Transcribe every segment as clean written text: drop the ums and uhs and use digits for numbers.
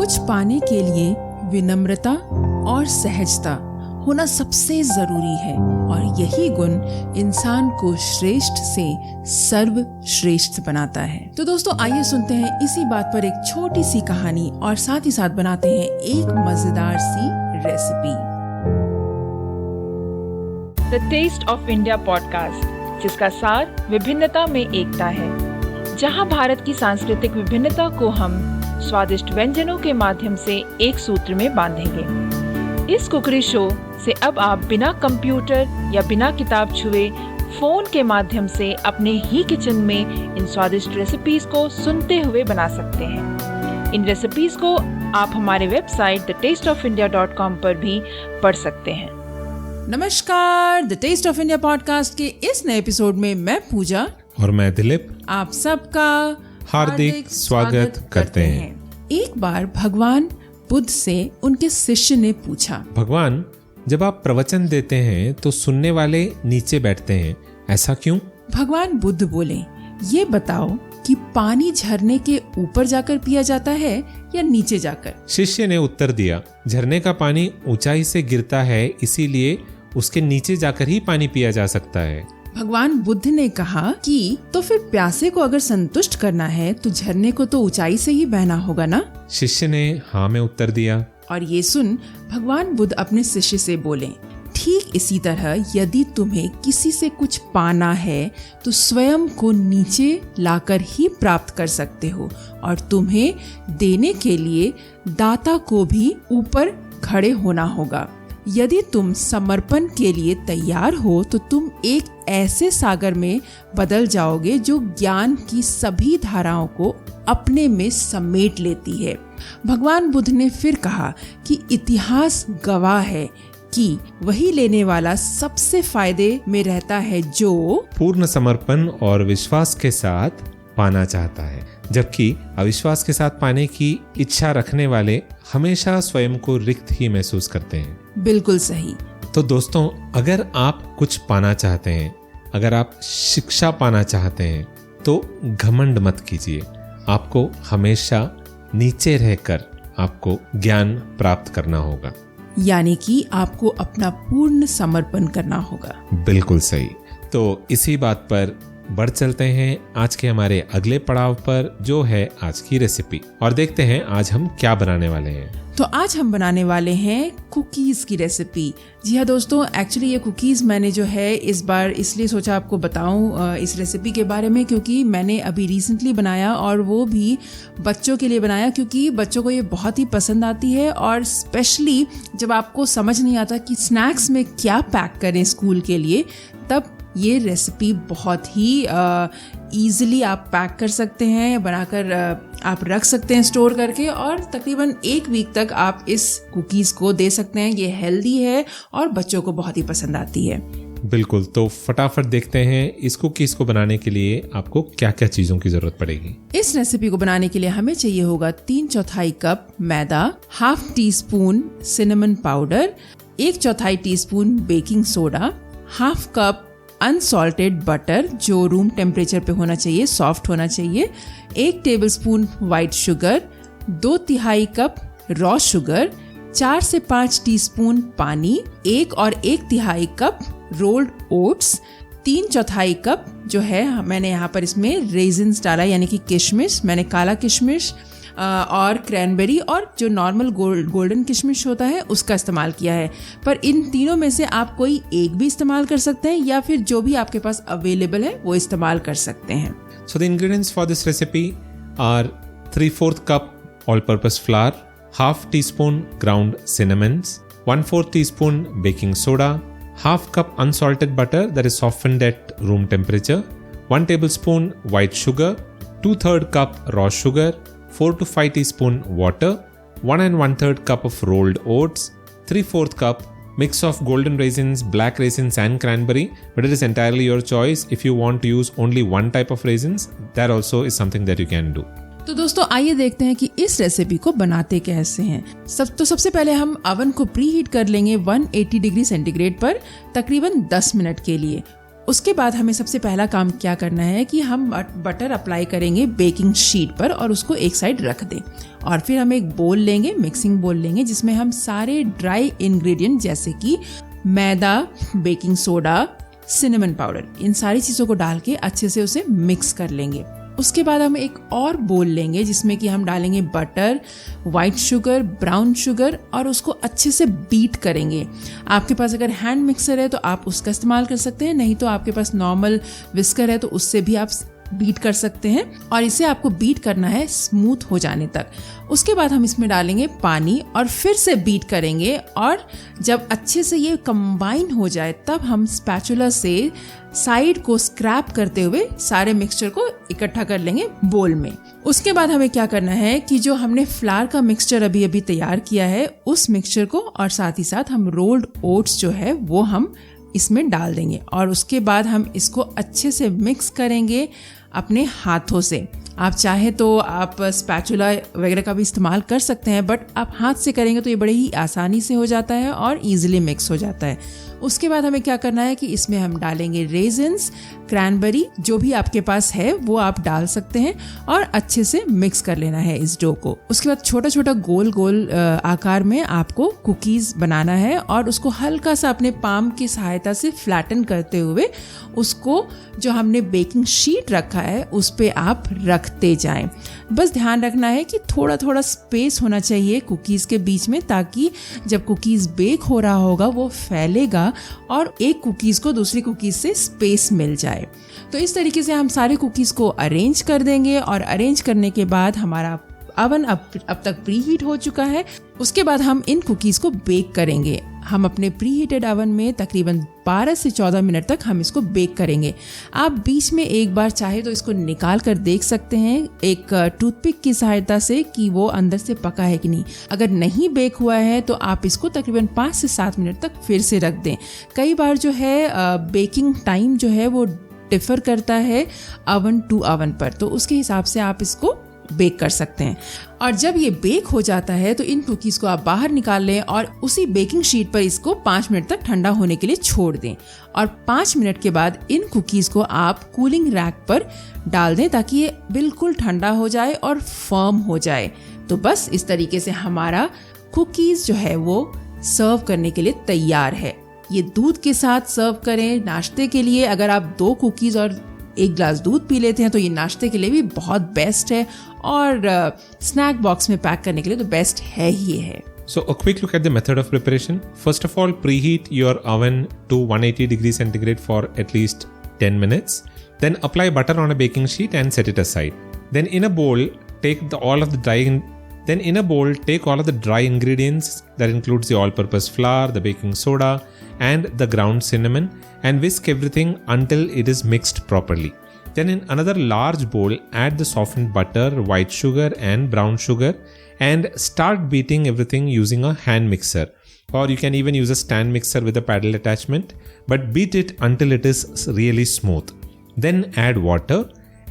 कुछ पाने के लिए विनम्रता और सहजता होना सबसे जरूरी है और यही गुण इंसान को श्रेष्ठ से सर्वश्रेष्ठ बनाता है। तो दोस्तों आइए सुनते हैं इसी बात पर एक छोटी सी कहानी और साथ ही साथ बनाते हैं एक मजेदार सी recipe. The test of India podcast, जिसका सार विभिन्नता में एकता है, जहां भारत की सांस्कृतिक विभिन्नता को हम स्वादिष्ट व्यंजनों के माध्यम से एक सूत्र में बांधेंगे। इस कुकरी शो से अब आप बिना कंप्यूटर या बिना किताब छुए फोन के माध्यम से अपने ही किचन में इन स्वादिष्ट रेसिपीज को सुनते हुए बना सकते हैं। इन रेसिपीज को आप हमारे वेबसाइट thetasteofindia.com पर भी पढ़ सकते हैं। नमस्कार, the test of India podcast के इस नए एपिसोड में मैं पूजा और मैं दिलीप आप सबका हार्दिक स्वागत करते हैं। एक बार भगवान बुद्ध से उनके शिष्य ने पूछा, भगवान, जब आप प्रवचन देते हैं तो सुनने वाले नीचे बैठते हैं, ऐसा क्यों? भगवान बुद्ध बोले, ये बताओ कि पानी झरने के ऊपर जाकर पिया जाता है या नीचे जाकर? शिष्य ने उत्तर दिया, झरने का पानी ऊंचाई से गिरता है, इसीलिए उसके नीचे जाकर ही पानी पिया जा सकता है। भगवान बुद्ध ने कहा कि तो फिर प्यासे को अगर संतुष्ट करना है तो झरने को तो ऊंचाई से ही बहना होगा ना? शिष्य ने हाँ में उत्तर दिया। और ये सुन भगवान बुद्ध अपने शिष्य से बोले, ठीक इसी तरह यदि तुम्हें किसी से कुछ पाना है तो स्वयं को नीचे लाकर ही प्राप्त कर सकते हो और तुम्हें देने के लिए दाता को भी ऊपर खड़े होना होगा। यदि तुम समर्पण के लिए तैयार हो तो तुम एक ऐसे सागर में बदल जाओगे जो ज्ञान की सभी धाराओं को अपने में समेट लेती है। भगवान बुद्ध ने फिर कहा कि इतिहास गवाह है कि वही लेने वाला सबसे फायदे में रहता है जो पूर्ण समर्पण और विश्वास के साथ पाना चाहता है, जबकि अविश्वास के साथ पाने की इच्छा रखने वाले हमेशा स्वयं को रिक्त ही महसूस करते हैं। बिल्कुल सही। तो दोस्तों, अगर आप कुछ पाना चाहते हैं, अगर आप शिक्षा पाना चाहते हैं तो घमंड मत कीजिए। आपको हमेशा नीचे रहकर आपको ज्ञान प्राप्त करना होगा, यानी कि आपको अपना पूर्ण समर्पण करना होगा। बिल्कुल सही। तो इसी बात पर बढ़ चलते हैं आज के हमारे अगले पड़ाव पर, जो है आज की रेसिपी, और देखते हैं आज हम क्या बनाने वाले हैं। तो आज हम बनाने वाले हैं कुकीज की रेसिपी। जी हाँ दोस्तों, एक्चुअली ये कुकीज मैंने जो है इस बार इसलिए सोचा आपको बताऊं इस रेसिपी के बारे में, क्योंकि मैंने अभी रिसेंटली बनाया और वो भी बच्चों के लिए बनाया, क्योंकि बच्चों को ये बहुत ही पसंद आती है। और स्पेशली जब आपको समझ नहीं आता कि स्नैक्स में क्या पैक करें स्कूल के लिए, तब ये रेसिपी बहुत ही ईजिली आप पैक कर सकते हैं, बनाकर आप रख सकते हैं स्टोर करके, और तकरीबन 1 वीक तक आप इस कुकीज़ को दे सकते हैं। ये हेल्दी है और बच्चों को बहुत ही पसंद आती है। बिल्कुल। तो फटाफट देखते हैं इस कुकीज़ को बनाने के लिए आपको क्या क्या चीज़ों की ज़रूरत पड़ेगी। इस रेसिपी को बनाने के लिए हमें चाहिए होगा 3/4 कप मैदा, ½ teaspoon cinnamon powder, 1/4 teaspoon baking soda, ½ cup unsalted butter जो रूम टेम्परेचर पे होना चाहिए, सॉफ्ट होना चाहिए, 1 tablespoon white sugar, 2/3 cup raw sugar, 4 से 5 टीस्पून पानी, 1 और 1/3 कप रोल्ड ओट्स, 3/4 कप जो है मैंने यहाँ पर इसमें रेजिन्स डाला, यानी कि किशमिश। मैंने काला किशमिश और क्रैनबेरी और जो नॉर्मल गोल्डन किशमिश होता है उसका इस्तेमाल किया है। पर इन तीनों में से आप कोई एक भी इस्तेमाल कर सकते हैं या फिर जो भी आपके पास अवेलेबल है वो इस्तेमाल कर सकते हैं। So the ingredients for this recipe are 3/4 cup all-purpose flour, ½ teaspoon ground cinnamon, 1/4 teaspoon baking soda, ½ cup unsalted butter that is softened at room temperature, 1 tablespoon white sugar, 2/3 cup raw sugar, 4 to 5 teaspoon water, 1 1/3 cup of rolled oats, 3/4 cup mix of golden raisins, black raisins and cranberry, but it is entirely your choice. If you want to use only one type of raisins, that also is something that you can do. तो दोस्तों आइए देखते हैं कि इस recipe को बनाते कैसे हैं। सबसे पहले हम अवन को प्री हीट कर लेंगे 180 डिग्री सेंटीग्रेड पर तकरीबन 10 मिनट के लिए। उसके बाद हमें सबसे पहला काम क्या करना है कि हम बटर अप्लाई करेंगे बेकिंग शीट पर और उसको एक साइड रख दें। और फिर हम एक बोल लेंगे, मिक्सिंग बोल लेंगे, जिसमें हम सारे ड्राई इंग्रेडिएंट जैसे कि मैदा, बेकिंग सोडा, सिनेमन पाउडर, इन सारी चीज़ों को डाल के अच्छे से उसे मिक्स कर लेंगे। उसके बाद हम एक और बोल लेंगे जिसमें कि हम डालेंगे butter, white sugar, brown sugar और उसको अच्छे से बीट करेंगे। आपके पास अगर हैंड मिक्सर है तो आप उसका इस्तेमाल कर सकते हैं, नहीं तो आपके पास नॉर्मल विस्कर है तो उससे भी आप बीट कर सकते हैं। और इसे आपको बीट करना है स्मूथ हो जाने तक। उसके बाद हम इसमें डालेंगे पानी और फिर से बीट करेंगे और जब अच्छे से ये कंबाइन हो जाए तब हम स्पैचुला से साइड को स्क्रैप करते हुए सारे मिक्सचर को इकट्ठा कर लेंगे बोल में। उसके बाद हमें क्या करना है कि जो हमने फ्लावर का मिक्सचर अभी अभी तैयार किया है उस मिक्सचर को और साथ ही साथ हम रोल्ड ओट्स जो है वो हम इसमें डाल देंगे और उसके बाद हम इसको अच्छे से मिक्स करेंगे अपने हाथों से। आप चाहे तो आप स्पैचुला वगैरह का भी इस्तेमाल कर सकते हैं, बट आप हाथ से करेंगे तो ये बड़े ही आसानी से हो जाता है और इजीली मिक्स हो जाता है। उसके बाद हमें क्या करना है कि इसमें हम डालेंगे रेजिन्स, क्रैनबेरी, जो भी आपके पास है वो आप डाल सकते हैं और अच्छे से मिक्स कर लेना है इस डो को। उसके बाद छोटा छोटा गोल गोल आकार में आपको कुकीज़ बनाना है और उसको हल्का सा अपने पाम की सहायता से फ्लैटन करते हुए उसको जो हमने बेकिंग शीट रखा है उस पे आप रखते जाएं। बस ध्यान रखना है कि थोड़ा थोड़ा स्पेस होना चाहिए कुकीज़ के बीच में, ताकि जब कुकीज़ बेक हो रहा होगा वो फैलेगा और एक कुकीज़ को दूसरी कुकीज़ से स्पेस मिल जाए। तो इस तरीके से हम सारे कुकीज़ को अरेंज कर देंगे और अरेंज करने के बाद हमारा अवन अब तक प्री हीट हो चुका है। उसके बाद हम इन कुकीज़ को बेक करेंगे। हम अपने प्री हीटेड अवन में तकरीबन 12 से 14 मिनट तक हम इसको बेक करेंगे। आप बीच में एक बार चाहे तो इसको निकाल कर देख सकते हैं एक टूथपिक की सहायता से कि वो अंदर से पका है कि नहीं। अगर नहीं बेक हुआ है तो आप इसको तकरीबन 5 से 7 मिनट तक फिर से रख दें। कई बार जो है बेकिंग टाइम जो है वो डिफर करता है अवन टू अवन पर, तो उसके हिसाब से आप इसको बेक कर सकते हैं। और जब ये बेक हो जाता है तो इन कुकीज़ को आप बाहर निकाल लें और उसी बेकिंग शीट पर इसको 5 मिनट तक ठंडा होने के लिए छोड़ दें। और 5 मिनट के बाद इन कुकीज़ को आप कूलिंग रैक पर डाल दें ताकि ये बिल्कुल ठंडा हो जाए और फर्म हो जाए। तो बस इस तरीके से हमारा कुकीज़ जो है वो सर्व करने के लिए तैयार है। ये दूध के साथ सर्व करें नाश्ते के लिए। अगर आप 2 कुकीज़ और 1 ग्लास दूध पी लेते हैं तो ये नाश्ते के लिए भी बहुत बेस्ट है और स्नैक बॉक्स में पैक करने के लिए तो बेस्ट है ही है। So a quick look at the method of preparation. First of all, preheat your oven to 180 degrees centigrade for at least 10 minutes. Then apply butter on a baking sheet and set it aside. Then in a bowl, take all of the dry ingredients. That includes the all-purpose flour, the baking soda, and the ground cinnamon, and whisk everything until it is mixed properly. Then in another large bowl, add the softened butter, white sugar, and brown sugar, and start beating everything using a hand mixer. Or you can even use a stand mixer with a paddle attachment, but beat it until it is really smooth. Then add water,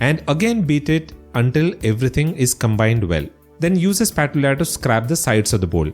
and again beat it until everything is combined well. Then use a spatula to scrape the sides of the bowl.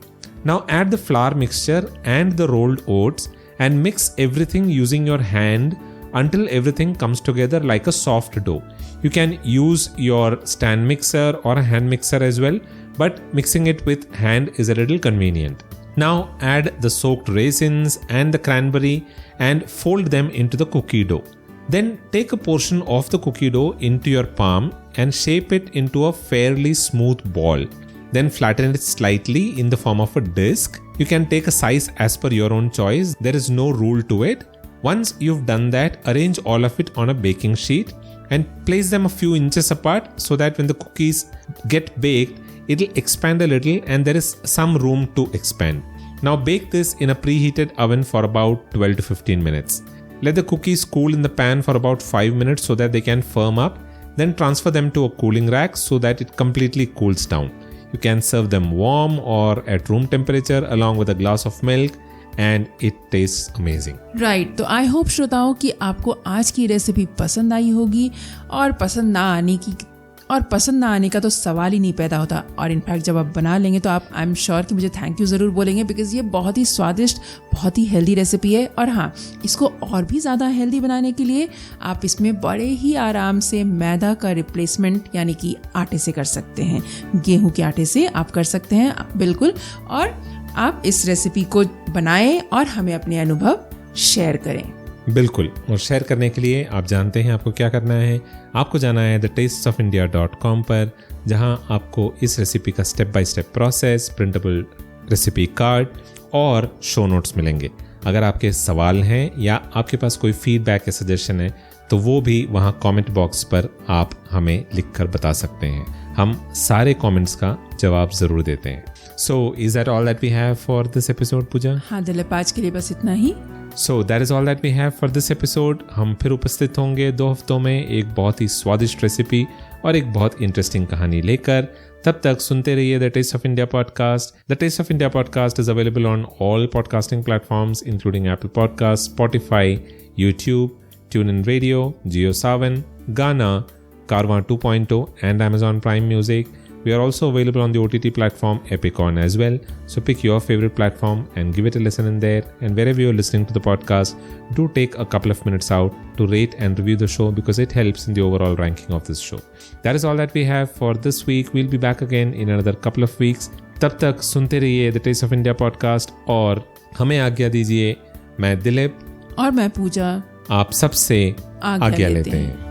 Now add the flour mixture and the rolled oats and mix everything using your hand until everything comes together like a soft dough. You can use your stand mixer or a hand mixer as well, but mixing it with hand is a little convenient. Now add the soaked raisins and the cranberry and fold them into the cookie dough. Then take a portion of the cookie dough into your palm and shape it into a fairly smooth ball. Then flatten it slightly in the form of a disc. You can take a size as per your own choice. There is no rule to it. Once you've done that, arrange all of it on a baking sheet and place them a few inches apart so that when the cookies get baked, it'll expand a little and there is some room to expand. Now bake this in a preheated oven for about 12 to 15 minutes. Let the cookies cool in the pan for about 5 minutes so that they can firm up. Then transfer them to a cooling rack so that it completely cools down. You can serve them warm or at room temperature along with a glass of milk and it tastes amazing. Right, तो I hope श्रोताओं कि आपको आज की recipe पसंद आई होगी और पसंद ना आने की और पसंद ना आने का तो सवाल ही नहीं पैदा होता। और इनफैक्ट जब आप बना लेंगे तो आप आई एम श्योर कि मुझे थैंक यू ज़रूर बोलेंगे, बिकॉज ये बहुत ही स्वादिष्ट, बहुत ही हेल्दी रेसिपी है। और हाँ, इसको और भी ज़्यादा हेल्दी बनाने के लिए आप इसमें बड़े ही आराम से मैदा का रिप्लेसमेंट यानी कि आटे से कर सकते हैं। गेहूं के आटे से आप कर सकते हैं बिल्कुल। और आप इस रेसिपी को बनाएं और हमें अपने अनुभव शेयर करें। बिल्कुल, और शेयर करने के लिए आप जानते हैं आपको क्या करना है। आपको जाना है thetasteofindia.com पर, जहां आपको इस रेसिपी का step by step process, printable recipe card और शो नोट्स मिलेंगे। अगर आपके सवाल हैं या आपके पास कोई फीडबैक या सजेशन है तो वो भी वहां कमेंट बॉक्स पर आप हमें लिखकर बता सकते हैं। हम सारे कमेंट्स का जवाब जरूर देते हैं। So is that all that we have for this episode Pooja? हाँ दिलीप, आज के लिए बस इतना ही। So that is all that we have for this episode. हम फिर उपस्थित होंगे 2 हफ्तों में एक बहुत ही स्वादिष्ट रेसिपी और एक बहुत इंटरेस्टिंग कहानी लेकर। तब तक सुनते रहिए the test of India podcast. The test of India podcast is available on all podcasting platforms including Apple podcast, Spotify, YouTube, TuneIn Radio, JioSaavn, Gaana, Carvaan 2.0 and Amazon Prime Music. We are also available on the OTT platform Epicon as well. So pick your favorite platform and give it a listen in there. And wherever you're listening to the podcast, do take a couple of minutes out to rate and review the show because it helps in the overall ranking of this show. That is all that we have for this week. We'll be back again in another couple of weeks. तब तक सुनते रहिए The Taste of India podcast और हमें आज्ञा दीजिए। मैं दिलीप और मैं पूजा आप सबसे आज्ञा लेते हैं।